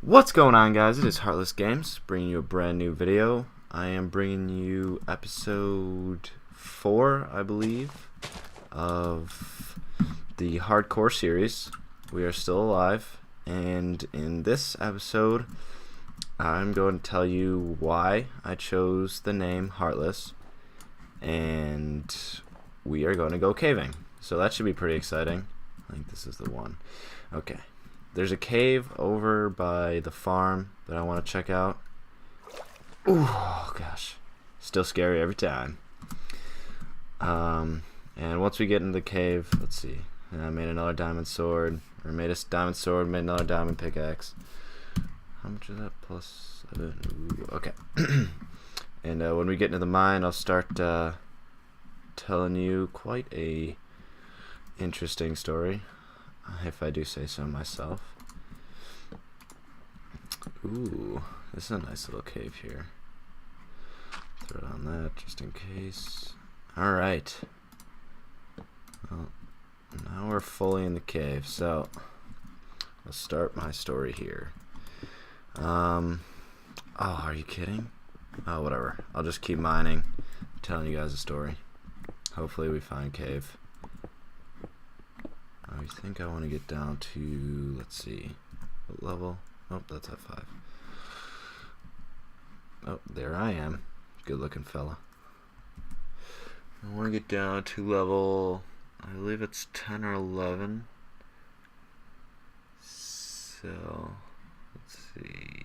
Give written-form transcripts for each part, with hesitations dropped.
What's going on, guys? It is heartLessxGames bringing you a brand new video. I am bringing you episode 4, I believe, of the hardcore series. We are still alive, and in this episode I'm going to tell you why I chose the name Heartless, and we are going to go caving. So that should be pretty exciting. I think this is the one. Okay. There's a cave over by the farm that I want to check out. Ooh, oh gosh. Still scary every time. And once we get into the cave, let's see. I made another diamond sword. Or made a diamond sword, made another diamond pickaxe. How much is that? Plus 7. Ooh, okay. And when we get into the mine, I'll start telling you quite a interesting story, if I do say so myself. Ooh, this is a nice little cave here. Throw it on that just in case. Alright. Well, now we're fully in the cave, so I'll start my story here. Oh, are you kidding? Oh, whatever. I'll just keep mining, telling you guys a story. Hopefully we find cave. I think I want to get down to, let's see, what level? Oh, that's at 5. Oh, there I am. Good looking fella. I want to get down to level, I believe it's 10 or 11. So, let's see.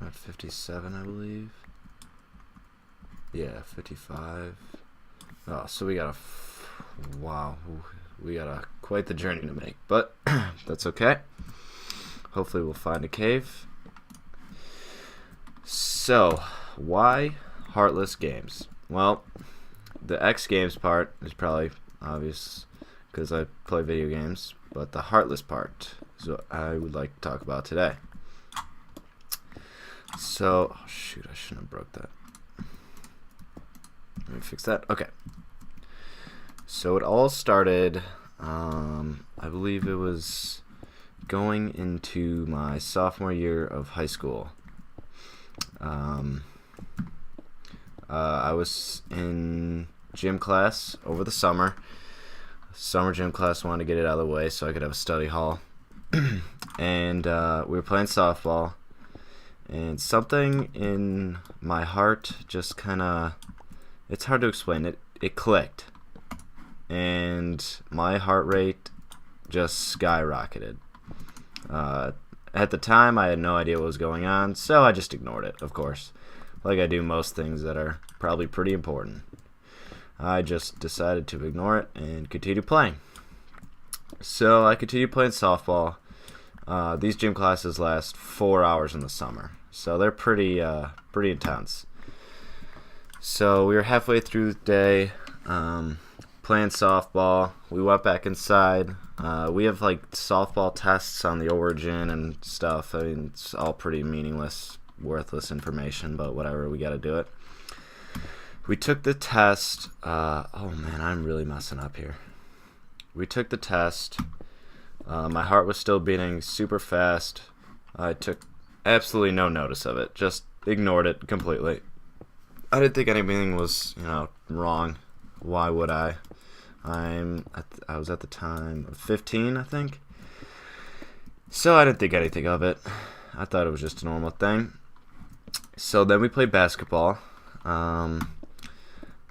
I'm at 57, I believe. Yeah, 55. Oh, so we got wow, we got quite the journey to make, but that's okay. Hopefully we'll find a cave. So, why heartlessxGames? Well, the X Games part is probably obvious because I play video games, but the heartless part is what I would like to talk about today. So, oh shoot, I shouldn't have broke that. Let me fix that. Okay. So it all started, I believe it was going into my sophomore year of high school. I was in gym class over the summer. Summer gym class, wanted to get it out of the way so I could have a study hall. And we were playing softball. And something in my heart just kind of, it's hard to explain. It clicked. And my heart rate just skyrocketed. At the time, I had no idea what was going on, so I just ignored it, of course. Like I do most things that are probably pretty important. I just decided to ignore it and continue playing. So I continued playing softball. These gym classes last 4 hours in the summer, so they're pretty intense. So we were halfway through the day, playing softball. We went back inside. We have like softball tests on the Origin and stuff. I mean, it's all pretty meaningless, worthless information, but whatever, we gotta do it. We took the test. Oh man, I'm really messing up here. We took the test. My heart was still beating super fast. I took absolutely no notice of it. Just ignored it completely. I didn't think anything was, wrong. Why would I? I was at the time 15, I think. So I didn't think anything of it. I thought it was just a normal thing. So then we played basketball. And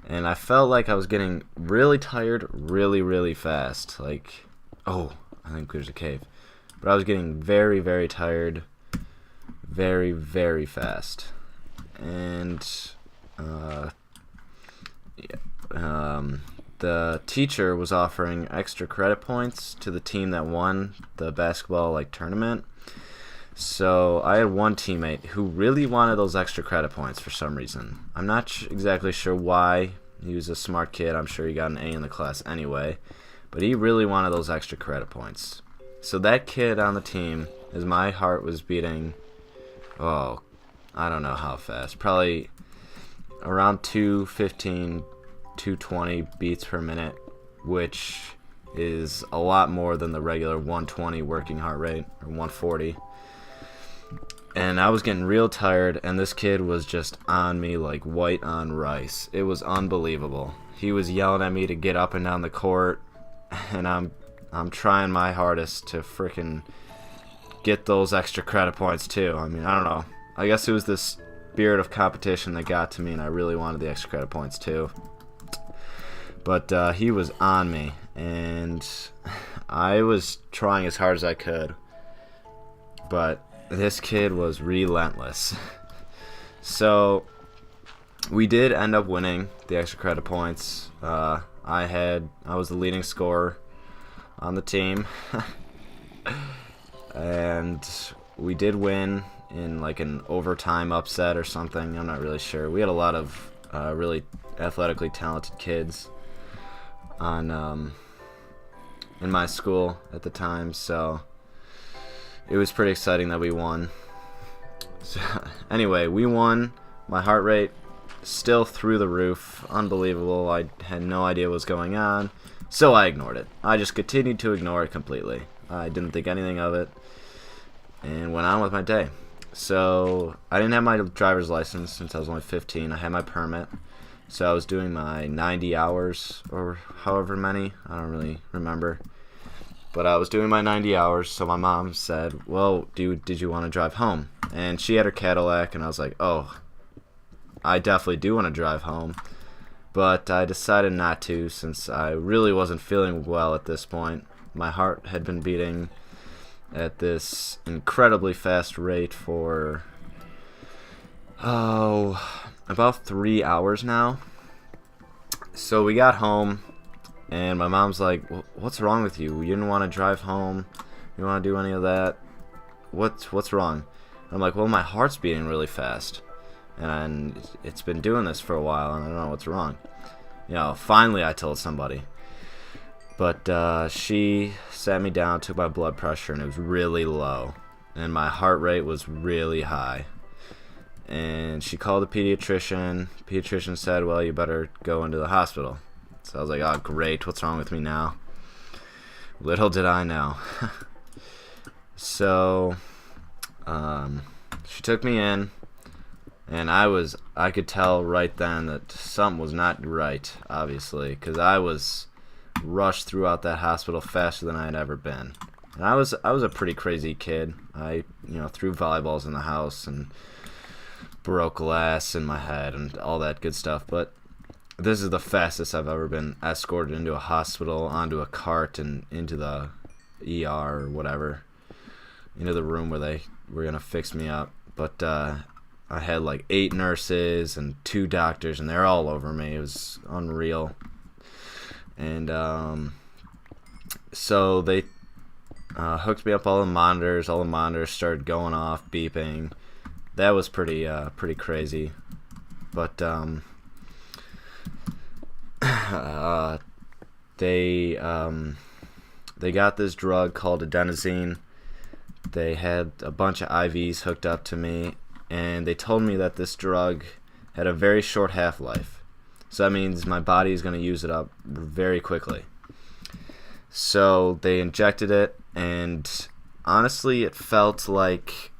I felt like I was getting really tired really fast. Like, oh, I think there's a cave. But I was getting very, very tired very fast. And the teacher was offering extra credit points to the team that won the basketball tournament. So I had one teammate who really wanted those extra credit points for some reason. I'm not exactly sure why. He was a smart kid. I'm sure he got an A in the class anyway. But he really wanted those extra credit points. So that kid on the team, as my heart was beating, oh, I don't know how fast. Probably around 215, 220 beats per minute, which is a lot more than the regular 120 working heart rate, or 140. And I was getting real tired, and this kid was just on me like white on rice. It was unbelievable. He was yelling at me to get up and down the court, and I'm trying my hardest to freaking get those extra credit points too. I mean, I don't know. I guess it was this spirit of competition that got to me, and I really wanted the extra credit points too. But he was on me, and I was trying as hard as I could. But this kid was relentless. So we did end up winning the extra credit points. I was the leading scorer on the team. And we did win in like an overtime upset or something. I'm not really sure. We had a lot of really athletically talented kids on in my school at the time, so it was pretty exciting that we won. So, anyway, we won. My heart rate still through the roof. Unbelievable. I had no idea what was going on, so I ignored it. I just continued to ignore it completely. I didn't think anything of it and went on with my day. So I didn't have my driver's license since I was only 15. I had my permit, so I was doing my 90 hours or however many. I don't really remember. But I was doing my 90 hours, so my mom said, well, did you want to drive home? And she had her Cadillac, and I was like, oh, I definitely do want to drive home. But I decided not to, since I really wasn't feeling well at this point. My heart had been beating at this incredibly fast rate for, about 3 hours now. So we got home, and my mom's like, what's wrong with you? You didn't want to drive home? You don't want to do any of that? What's wrong? I'm like, well, my heart's beating really fast, and it's been doing this for a while, and I don't know what's wrong. Finally I told somebody. But she sat me down, took my blood pressure, and it was really low, and my heart rate was really high. And she called the pediatrician. Pediatrician said, well, you better go into the hospital. So I was like, oh, great, what's wrong with me now? Little did I know. So she took me in, and I could tell right then that something was not right, obviously, because I was rushed throughout that hospital faster than I had ever been. And I was a pretty crazy kid. I threw volleyballs in the house and broke glass in my head and all that good stuff. But this is the fastest I've ever been escorted into a hospital, onto a cart, and into the ER or whatever, into the room where they were gonna fix me up. But I had like 8 nurses and 2 doctors, and they're all over me. It was unreal. And so they hooked me up all the monitors. All the monitors started going off, beeping. That was pretty crazy. But they got this drug called adenosine. They had a bunch of IVs hooked up to me, and they told me that this drug had a very short half-life. So that means my body is going to use it up very quickly. So they injected it, and honestly, it felt like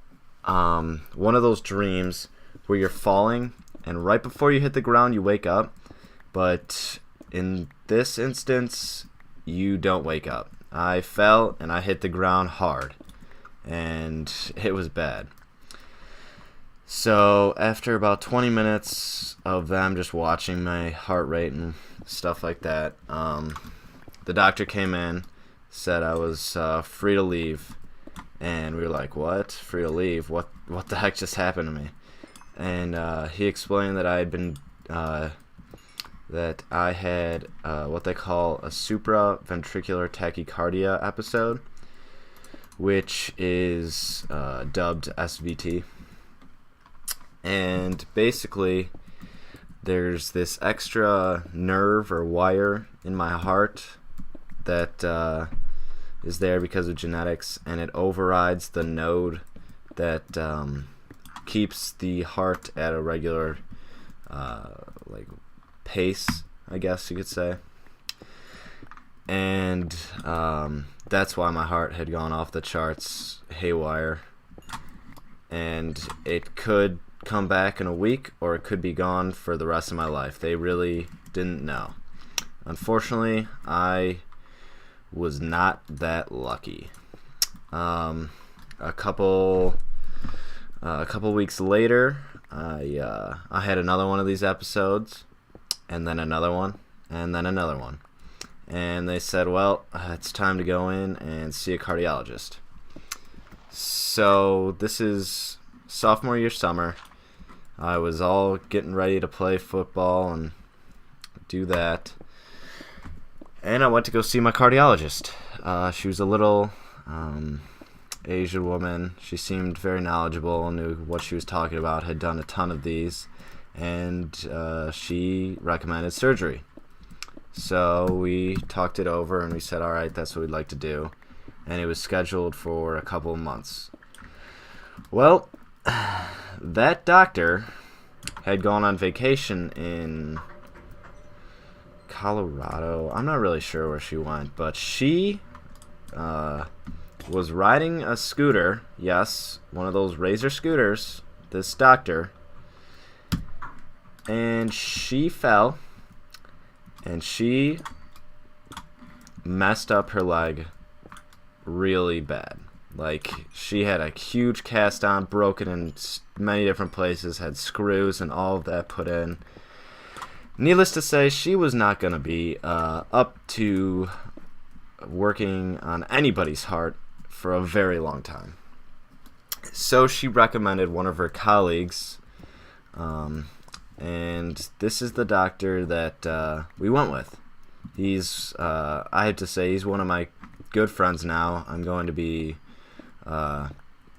one of those dreams where you're falling, and right before you hit the ground, you wake up. But in this instance, you don't wake up. I fell, and I hit the ground hard, and it was bad. So after about 20 minutes of them just watching my heart rate and stuff like that, the doctor came in, said I was free to leave, and we were like, what? Free to leave? What the heck just happened to me? And he explained that I had been that I had what they call a supraventricular tachycardia episode, which is dubbed SVT. And basically, there's this extra nerve or wire in my heart that is there because of genetics, and it overrides the node that keeps the heart at a regular pace, I guess you could say. And that's why my heart had gone off the charts haywire. And it could come back in a week, or it could be gone for the rest of my life. They really didn't know. Unfortunately, I was not that lucky. A couple weeks later, I had another one of these episodes, and then another one, and then another one. And they said, well, it's time to go in and see a cardiologist. So this is sophomore year summer. I was all getting ready to play football and do that. And I went to go see my cardiologist. She was a little Asian woman. She seemed very knowledgeable, knew what she was talking about, had done a ton of these, and she recommended surgery. So we talked it over and we said, all right, that's what we'd like to do. And it was scheduled for a couple of months. Well, that doctor had gone on vacation in Colorado. I'm not really sure where she went, but she was riding a scooter. Yes, one of those Razor scooters, this doctor. And she fell. And she messed up her leg really bad. Like, she had a huge cast on, broken in many different places, had screws and all of that put in. Needless to say, she was not going to be up to working on anybody's heart for a very long time. So she recommended one of her colleagues, and this is the doctor that we went with. He's, I have to say, he's one of my good friends now. I'm going to be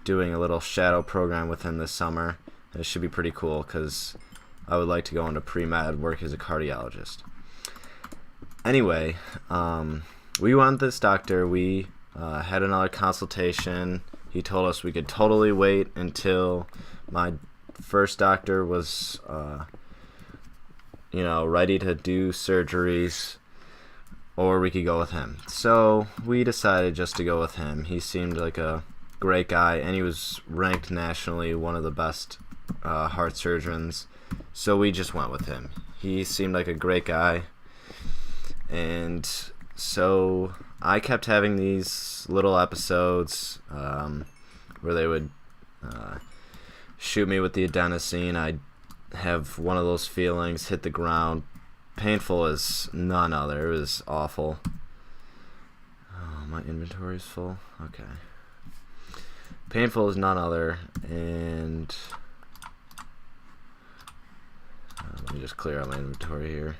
doing a little shadow program with him this summer. It should be pretty cool because I would like to go into pre-med, work as a cardiologist. Anyway, we went with this doctor. We had another consultation. He told us we could totally wait until my first doctor was, ready to do surgeries, or we could go with him. So we decided just to go with him. He seemed like a great guy, and he was ranked nationally one of the best heart surgeons. So we just went with him. He seemed like a great guy, and so I kept having these little episodes where they would shoot me with the adenosine. I'd have one of those feelings, hit the ground, painful as none other. It was awful. Oh, my inventory is full. Okay. Painful as none other, and let me just clear out my inventory here.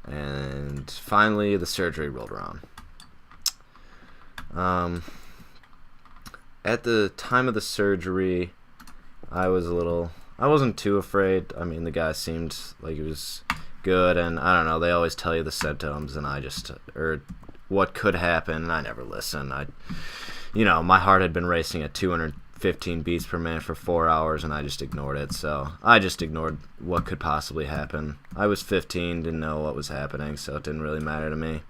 And finally, the surgery rolled around. At the time of the surgery, I wasn't too afraid. I mean, the guy seemed like he was good, and I don't know, they always tell you the symptoms, and or what could happen, and I never listen. My heart had been racing at 215 beats per minute for 4 hours, and I just ignored it. So I just ignored what could possibly happen. I was 15, didn't know what was happening, so it didn't really matter to me.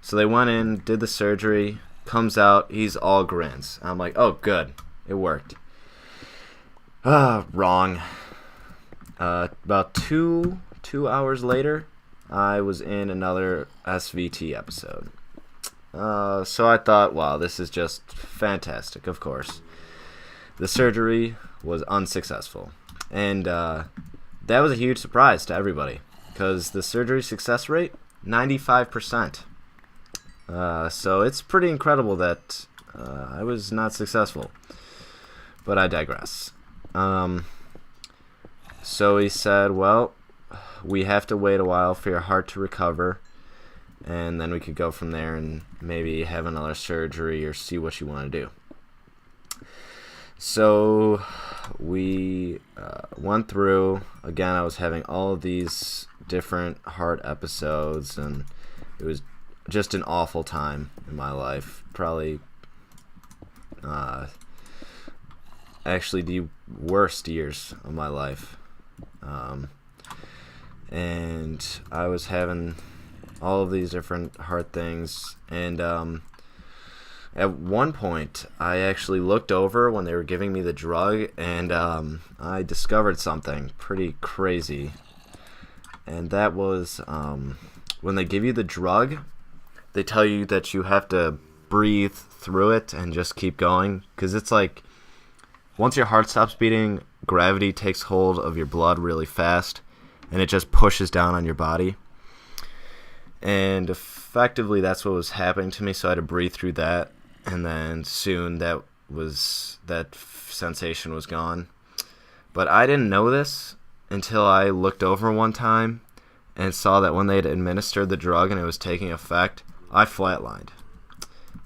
So they went in, did the surgery, comes out, he's all grins. I'm like, oh, good, it worked. Wrong. About two hours later, I was in another SVT episode. So I thought, wow, this is just fantastic, of course. The surgery was unsuccessful. And that was a huge surprise to everybody, because the surgery success rate, 95%. So it's pretty incredible that I was not successful. But I digress. So he said, well, we have to wait a while for your heart to recover, and then we could go from there and maybe have another surgery or see what you want to do. So we went through. Again, I was having all of these different heart episodes, and it was just an awful time in my life. Probably actually the worst years of my life. and I was having all of these different heart things, and at one point I actually looked over when they were giving me the drug, and I discovered something pretty crazy, and that was when they give you the drug, they tell you that you have to breathe through it and just keep going, because it's like once your heart stops beating, gravity takes hold of your blood really fast, and it just pushes down on your body. And effectively, that's what was happening to me. So I had to breathe through that, and then soon that sensation was gone. But I didn't know this until I looked over one time and saw that when they had administered the drug and it was taking effect, I flatlined.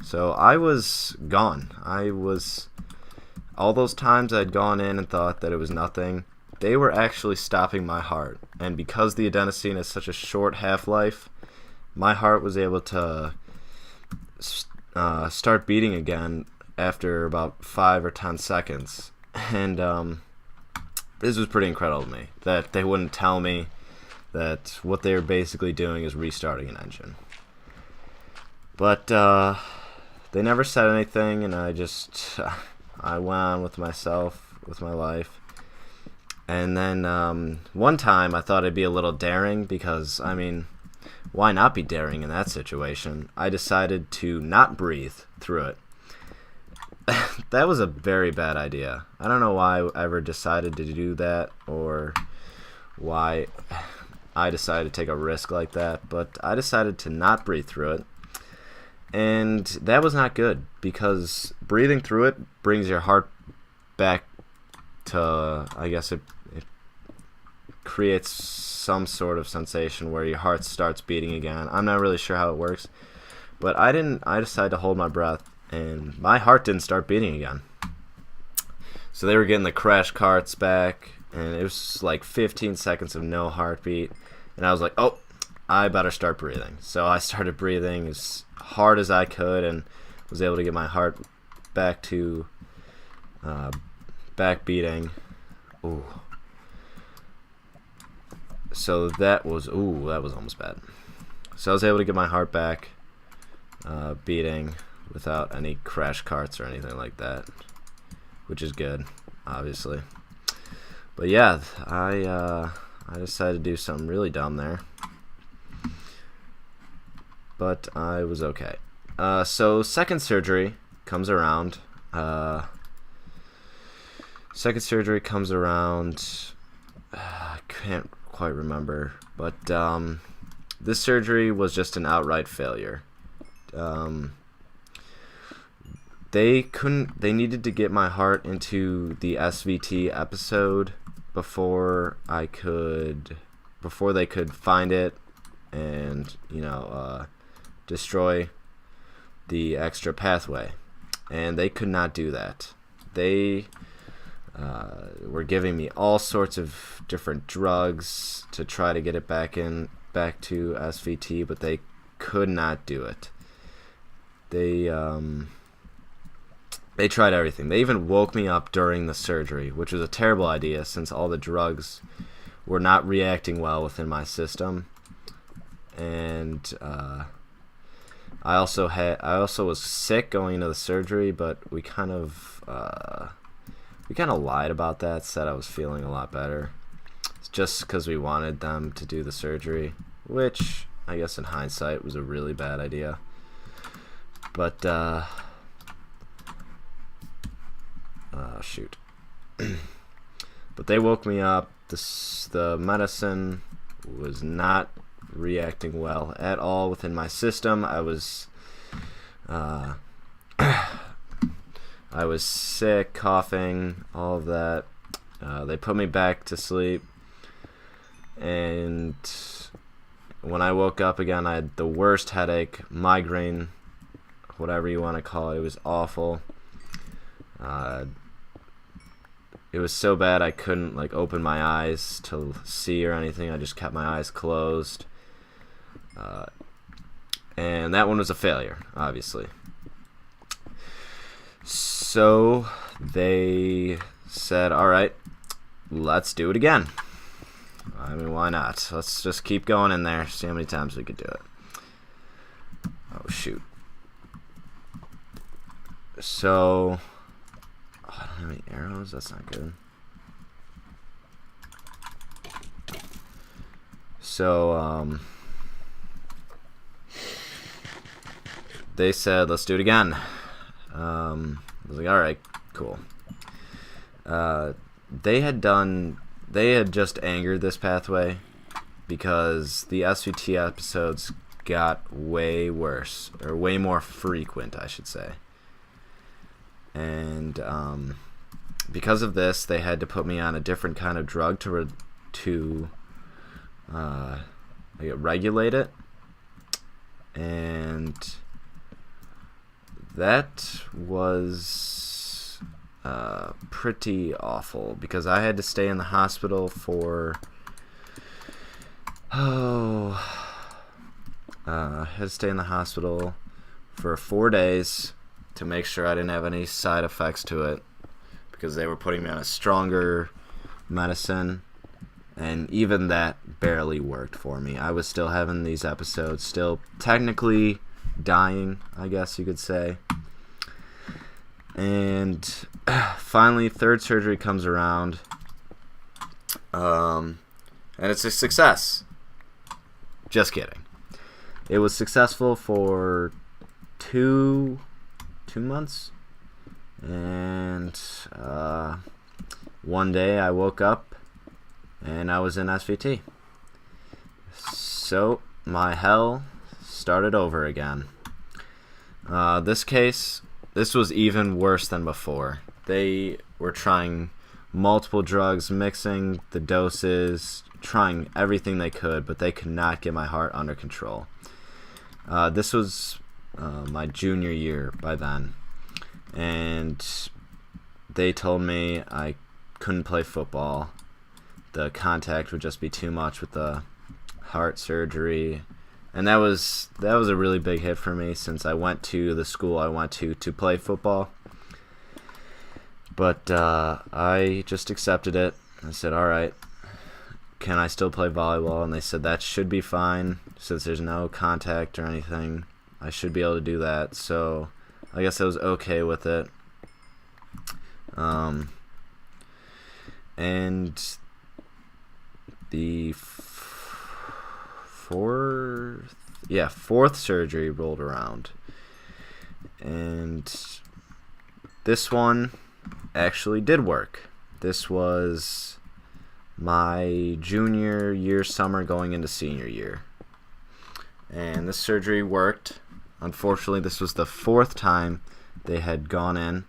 So I was gone. All those times I'd gone in and thought that it was nothing, they were actually stopping my heart. And because the adenosine has such a short half-life, my heart was able to start beating again after about 5 or 10 seconds. And this was pretty incredible to me, that they wouldn't tell me that what they were basically doing is restarting an engine. But they never said anything, and I went on with myself, with my life. And then one time I thought I'd be a little daring, because, I mean, why not be daring in that situation? I decided to not breathe through it. That was a very bad idea. I don't know why I ever decided to do that, or why I decided to take a risk like that, but I decided to not breathe through it. And that was not good, because breathing through it brings your heart back to, I guess it creates some sort of sensation where your heart starts beating again. I'm not really sure how it works, but I decided to hold my breath, and my heart didn't start beating again. So they were getting the crash carts back, and it was like 15 seconds of no heartbeat, and I was like, oh, I better start breathing. So I started breathing as hard as I could, and was able to get my heart back to back beating. Ooh. So that was almost bad. So I was able to get my heart back beating without any crash carts or anything like that, which is good, obviously. But yeah, I decided to do something really dumb there, but I was okay. So second surgery comes around. I can't quite remember, but this surgery was just an outright failure. They needed to get my heart into the SVT episode before they could find it and destroy the extra pathway, and they could not do that. They were giving me all sorts of different drugs to try to get it back to SVT, but they could not do it. They tried everything. They even woke me up during the surgery, which was a terrible idea since all the drugs were not reacting well within my system. And I also was sick going into the surgery, but we kind of lied about that, said I was feeling a lot better. It's just because we wanted them to do the surgery, which I guess in hindsight was a really bad idea. But shoot. But they woke me up. The medicine was not reacting well at all within my system. I was sick, coughing, all of that. They put me back to sleep, and when I woke up again, I had the worst headache, migraine, whatever you want to call it. It was awful. It was so bad I couldn't open my eyes to see or anything. I just kept my eyes closed. And that one was a failure, obviously. So they said, all right, let's do it again. I mean, why not? Let's just keep going in there, see how many times we could do it. Oh, shoot. So, oh, I don't have any arrows. That's not good. So, they said, let's do it again. I was like, alright, cool. They had just angered this pathway because the SVT episodes got way worse, or way more frequent, I should say. And because of this, they had to put me on a different kind of drug to regulate it, and that was pretty awful because I had to stay in the hospital for I had to stay in the hospital for 4 days to make sure I didn't have any side effects to it, because they were putting me on a stronger medicine, and even that barely worked for me. I was still having these episodes, still technically dying, I guess you could say. And finally, third surgery comes around, and it's a success. Just kidding. It was successful for two months, and one day I woke up and I was in SVT. So my hell started over again. This was even worse than before. They were trying multiple drugs, mixing the doses, trying everything they could, but they could not get my heart under control. This was my junior year by then, and they told me I couldn't play football. The contact would just be too much with the heart surgery, and that was a really big hit for me, since I went to the school I went to play football. But I just accepted it. I said, alright, can I still play volleyball? And they said that should be fine, since there's no contact or anything. I should be able to do that. So I guess I was okay with it. And the fourth surgery rolled around, and this one actually did work. This was my junior year summer going into senior year, and this surgery worked. Unfortunately, this was the fourth time they had gone in,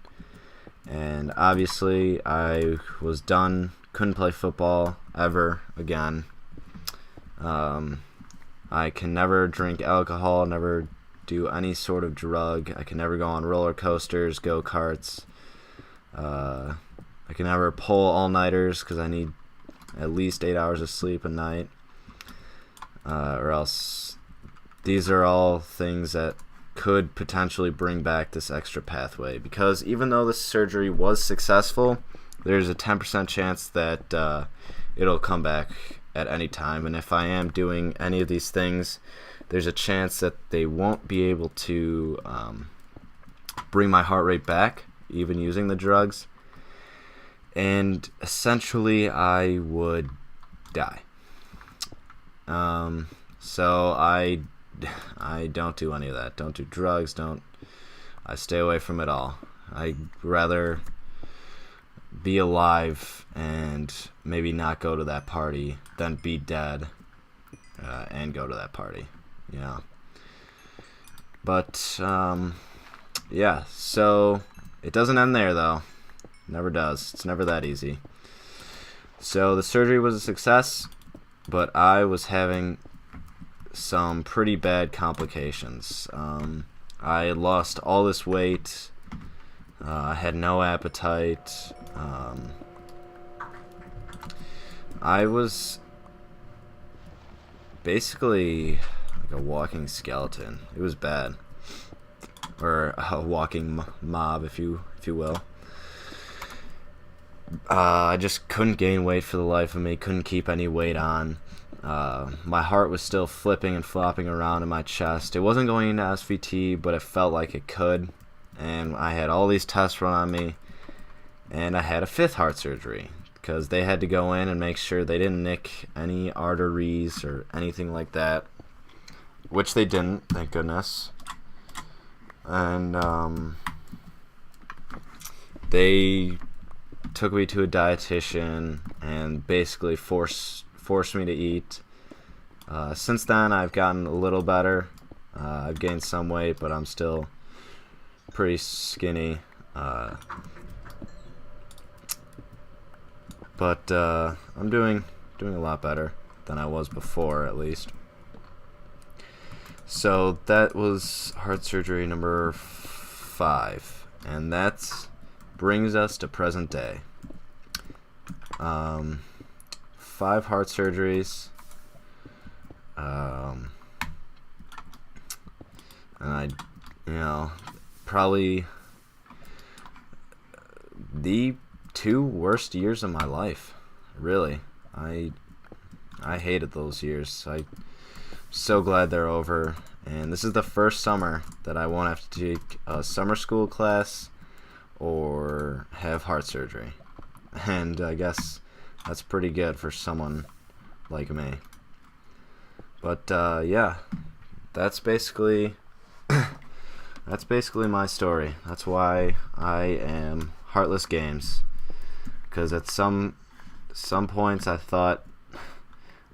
and obviously I was done. Couldn't play football ever again. I can never drink alcohol, never do any sort of drug. I can never go on roller coasters, go-karts. I can never pull all-nighters because I need at least 8 hours of sleep a night. Or else these are all things that could potentially bring back this extra pathway. Because even though this surgery was successful, there's a 10% chance that it'll come back at any time, and if I am doing any of these things, there's a chance that they won't be able to bring my heart rate back, even using the drugs, and essentially I would die. So I don't do any of that. Don't do drugs. I stay away from it all. I'd rather be alive and maybe not go to that party than be dead and go to that party, you know. But yeah, so it doesn't end there though. Never does. It's never that easy. So the surgery was a success, but I was having some pretty bad complications. I had lost all this weight. I had no appetite. I was basically like a walking skeleton. It was bad, or a walking mob, if you will. I just couldn't gain weight for the life of me. Couldn't keep any weight on. My heart was still flipping and flopping around in my chest. It wasn't going into SVT, but it felt like it could. And I had all these tests run on me, and I had a 5th heart surgery because they had to go in and make sure they didn't nick any arteries or anything like that, which they didn't, thank goodness. And they took me to a dietitian and basically forced me to eat. Since then, I've gotten a little better. I've gained some weight, but I'm still pretty skinny. But I'm doing a lot better than I was before, at least. So that was heart surgery number 5, and that brings us to present day. 5 heart surgeries. And I, probably the 2 worst years of my life. Really, I hated those years. I'm so glad they're over. And this is the first summer that I won't have to take a summer school class or have heart surgery. And I guess that's pretty good for someone like me. But yeah, that's basically my story. That's why I am heartlessxGames. Because at some points I thought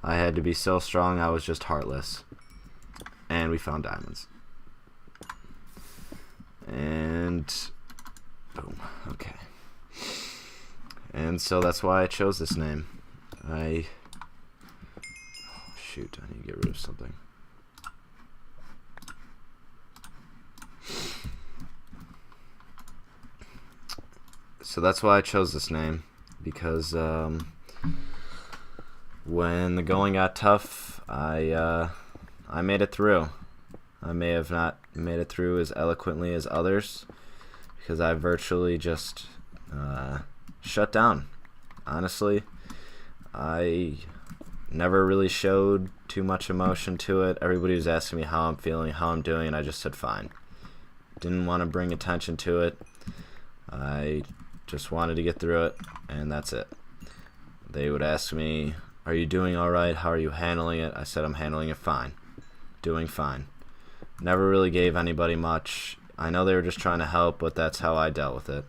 I had to be so strong I was just heartless. And we found diamonds. And boom. Okay. And so that's why I chose this name. Shoot, I need to get rid of something. So that's why I chose this name, because when the going got tough, I made it through. I may have not made it through as eloquently as others, because I virtually just shut down. Honestly, I never really showed too much emotion to it. Everybody was asking me how I'm feeling, how I'm doing, and I just said fine. Didn't want to bring attention to it. I just wanted to get through it, and that's it. They would ask me, are you doing alright? How are you handling it? I said I'm handling it fine. Doing fine. Never really gave anybody much. I know they were just trying to help, but that's how I dealt with it.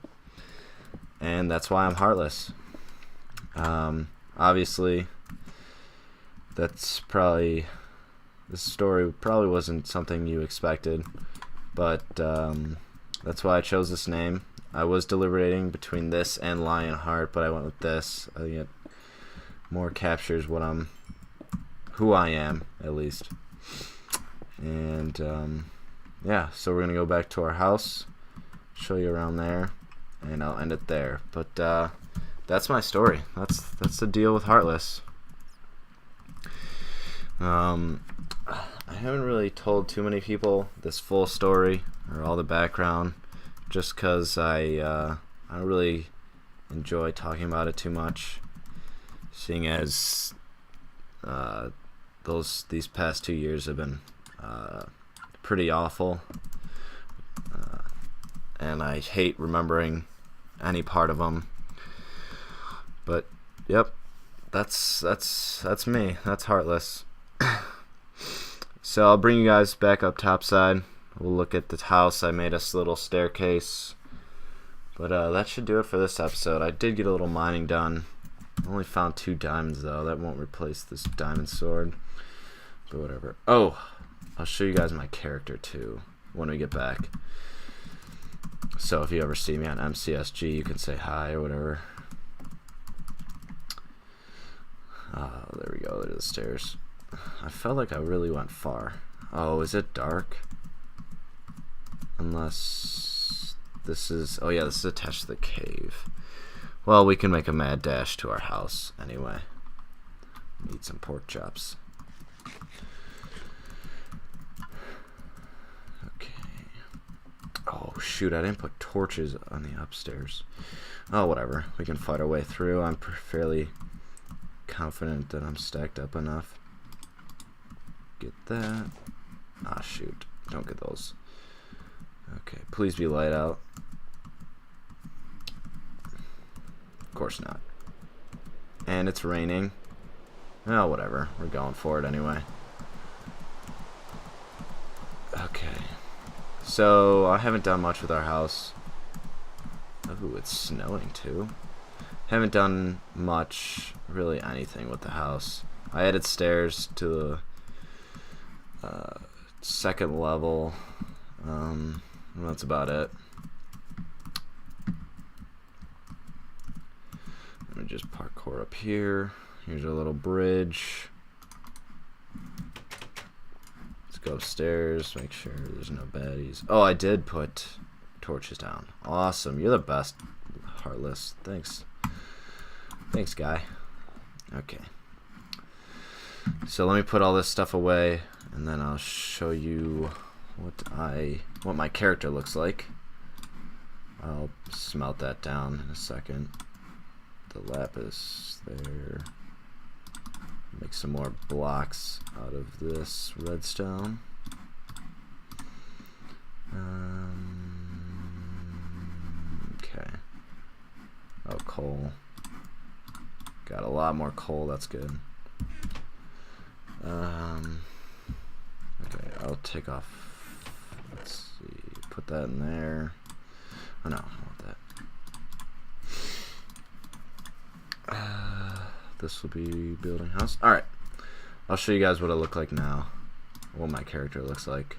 And that's why I'm heartless. Obviously, this story probably wasn't something you expected, but that's why I chose this name. I was deliberating between this and Lionheart, but I went with this. I think it more captures who I am, at least. And yeah, so we're gonna go back to our house, show you around there, and I'll end it there. But that's my story. That's the deal with Heartless. I haven't really told too many people this full story or all the background, just because I don't really enjoy talking about it too much, seeing as these past 2 years have been pretty awful, and I hate remembering any part of them. But yep, that's me. That's Heartless. So I'll bring you guys back up topside. We'll look at the house. I made us a little staircase. But that should do it for this episode. I did get a little mining done. I only found 2 diamonds though. That won't replace this diamond sword. But whatever. Oh, I'll show you guys my character too when we get back. So if you ever see me on MCSG, you can say hi or whatever. There we go. There's the stairs. I felt like I really went far. Oh, is it dark? Unless this is... Oh yeah, this is attached to the cave. Well, we can make a mad dash to our house anyway. Need some pork chops. Okay. Oh shoot, I didn't put torches on the upstairs. Oh, whatever. We can fight our way through. I'm fairly confident that I'm stacked up enough. Get that. Ah, shoot. Don't get those. Okay, please be light out. Of course not. And it's raining. Oh, whatever. We're going for it anyway. Okay. So, I haven't done much with our house. Oh, it's snowing too. Haven't done much, really anything with the house. I added stairs to the second level. That's about it. Let me just parkour up here. Here's our little bridge. Let's go upstairs, make sure there's no baddies. Oh, I did put torches down. Awesome. You're the best, Heartless. Thanks. Thanks, guy. Okay. So let me put all this stuff away, and then I'll show you what my character looks like. I'll smelt that down in a second. The lapis there. Make some more blocks out of this redstone. Okay. Oh, coal. Got a lot more coal, that's good. Okay, I'll take off, let's see, put that in there. Oh no, I want that. This will be building house. Alright, I'll show you guys what it looks like now. What my character looks like.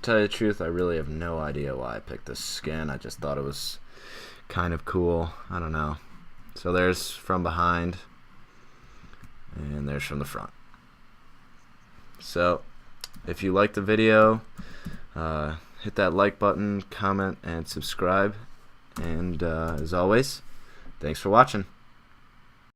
Tell you the truth, I really have no idea why I picked this skin. I just thought it was kind of cool. I don't know. So there's from behind, and there's from the front. So if you like the video, hit that like button, comment, and subscribe. And as always, thanks for watching.